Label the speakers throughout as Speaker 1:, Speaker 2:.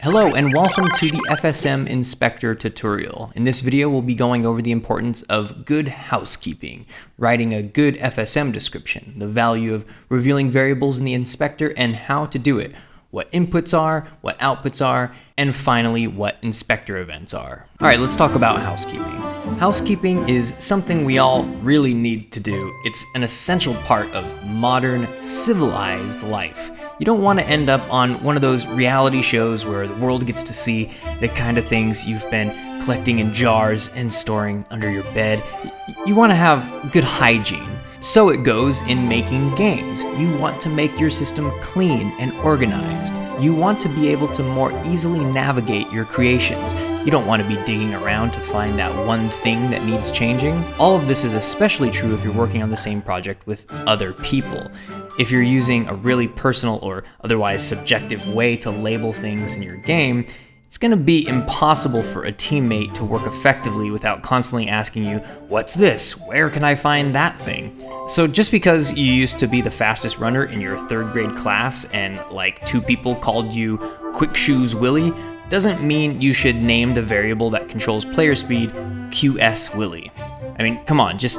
Speaker 1: Hello and welcome to the FSM Inspector tutorial. In this video, we'll be going over the importance of good housekeeping, writing a good FSM description, the value of revealing variables in the inspector and how to do it, what inputs are, what outputs are, and finally, what inspector events are. All right, let's talk about housekeeping. Housekeeping is something we all really need to do. It's an essential part of modern, civilized life. You don't want to end up on one of those reality shows where the world gets to see the kind of things you've been collecting in jars and storing under your bed. You want to have good hygiene. So it goes in making games. You want to make your system clean and organized. You want to be able to more easily navigate your creations. You don't want to be digging around to find that one thing that needs changing. All of this is especially true if you're working on the same project with other people. If you're using a really personal or otherwise subjective way to label things in your game, it's going to be impossible for a teammate to work effectively without constantly asking you, "What's this? Where can I find that thing?" So just because you used to be the fastest runner in your 3rd grade class and like 2 people called you Quick Shoes Willie, doesn't mean you should name the variable that controls player speed QS Willie. I mean, come on, just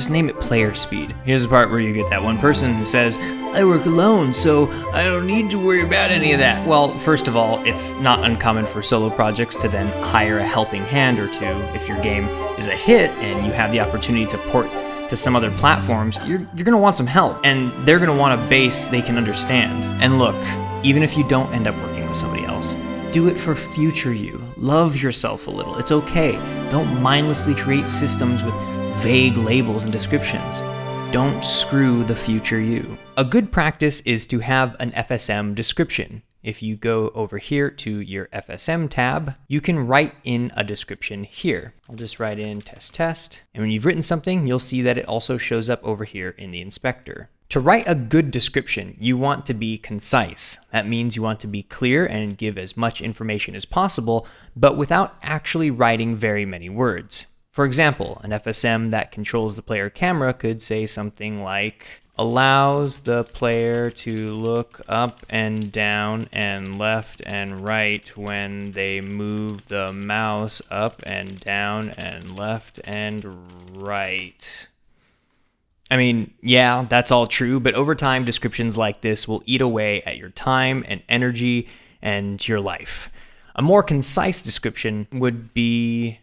Speaker 1: name it player speed. Here's the part where you get that one person who says, "I work alone, so I don't need to worry about any of that." Well, first of all, it's not uncommon for solo projects to then hire a helping hand or two. If your game is a hit and you have the opportunity to port to some other platforms, you're gonna want some help, and they're gonna want a base they can understand. And look, even if you don't end up working with somebody else, do it for future you. Love yourself a little. It's okay. Don't mindlessly create systems with vague labels and descriptions. Don't screw the future you. A good practice is to have an FSM description. If you go over here to your FSM tab, you can write in a description here. I'll just write in test. And when you've written something, you'll see that it also shows up over here in the inspector. To write a good description, you want to be concise. That means you want to be clear and give as much information as possible, but without actually writing very many words. For example, an FSM that controls the player camera could say something like, allows the player to look up and down and left and right when they move the mouse up and down and left and right. I mean, yeah, that's all true, but over time, descriptions like this will eat away at your time and energy and your life. A more concise description would be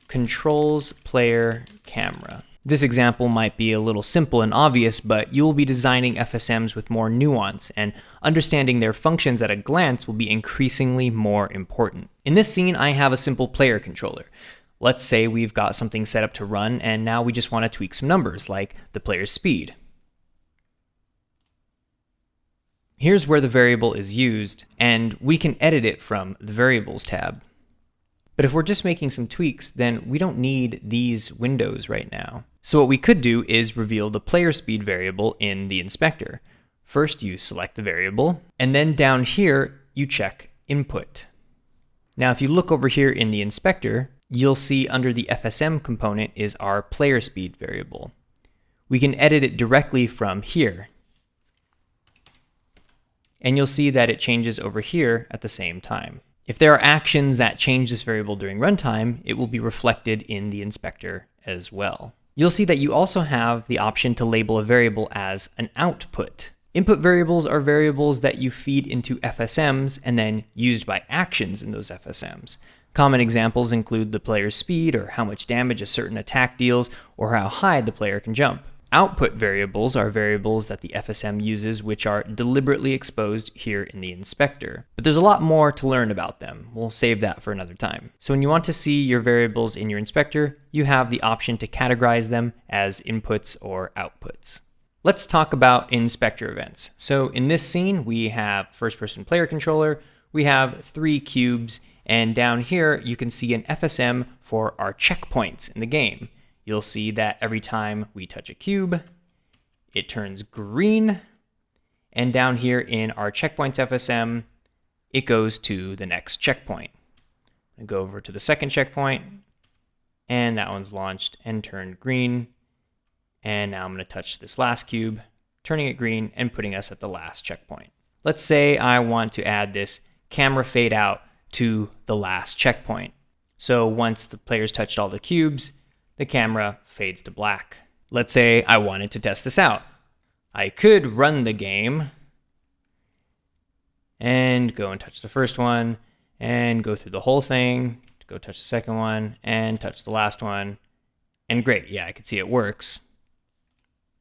Speaker 1: controls player camera. This example might be a little simple and obvious, but you'll be designing FSMs with more nuance, and understanding their functions at a glance will be increasingly more important. In this scene, I have a simple player controller. Let's say we've got something set up to run, and now we just want to tweak some numbers, like the player's speed. Here's where the variable is used, and we can edit it from the Variables tab. But if we're just making some tweaks, then we don't need these windows right now. So what we could do is reveal the player speed variable in the inspector. First, you select the variable, and then down here, you check input. Now, if you look over here in the inspector, you'll see under the FSM component is our player speed variable. We can edit it directly from here. And you'll see that it changes over here at the same time. If there are actions that change this variable during runtime, it will be reflected in the inspector as well. You'll see that you also have the option to label a variable as an output. Input variables are variables that you feed into FSMs and then used by actions in those FSMs. Common examples include the player's speed, or how much damage a certain attack deals, or how high the player can jump. Output variables are variables that the FSM uses which are deliberately exposed here in the inspector. But there's a lot more to learn about them. We'll save that for another time. So when you want to see your variables in your inspector, you have the option to categorize them as inputs or outputs. Let's talk about inspector events. So in this scene, we have first-person player controller, we have 3 cubes, and down here you can see an FSM for our checkpoints in the game. You'll see that every time we touch a cube, it turns green. And down here in our checkpoints FSM, it goes to the next checkpoint. I go over to the second checkpoint, and that one's launched and turned green. And now I'm going to touch this last cube, turning it green and putting us at the last checkpoint. Let's say I want to add this camera fade out to the last checkpoint. So once the players touched all the cubes, the camera fades to black. Let's say I wanted to test this out. I could run the game and go and touch the first one and go through the whole thing, go touch the second one and touch the last one. And great, yeah, I can see it works.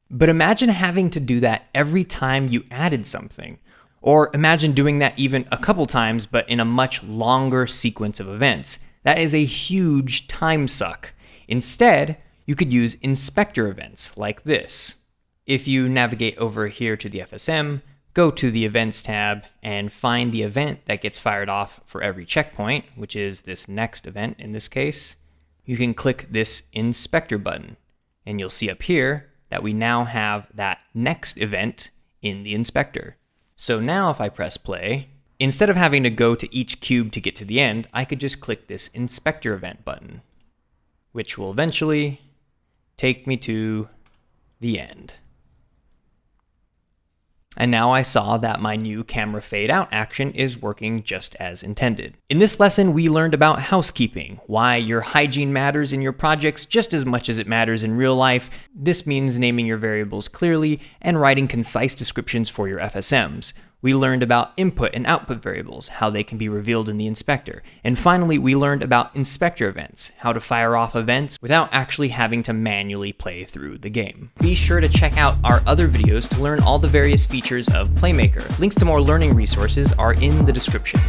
Speaker 1: But imagine having to do that every time you added something. Or imagine doing that even a couple times, but in a much longer sequence of events. That is a huge time suck. Instead, you could use inspector events like this. If you navigate over here to the FSM, go to the Events tab, and find the event that gets fired off for every checkpoint, which is this next event in this case, you can click this Inspector button, and you'll see up here that we now have that next event in the inspector. So now if I press play, instead of having to go to each cube to get to the end, I could just click this Inspector event button, which will eventually take me to the end. And now I saw that my new camera fade out action is working just as intended. In this lesson, we learned about housekeeping, why your hygiene matters in your projects just as much as it matters in real life. This means naming your variables clearly and writing concise descriptions for your FSMs. We learned about input and output variables, how they can be revealed in the inspector. And finally, we learned about inspector events, how to fire off events without actually having to manually play through the game. Be sure to check out our other videos to learn all the various features of Playmaker. Links to more learning resources are in the description.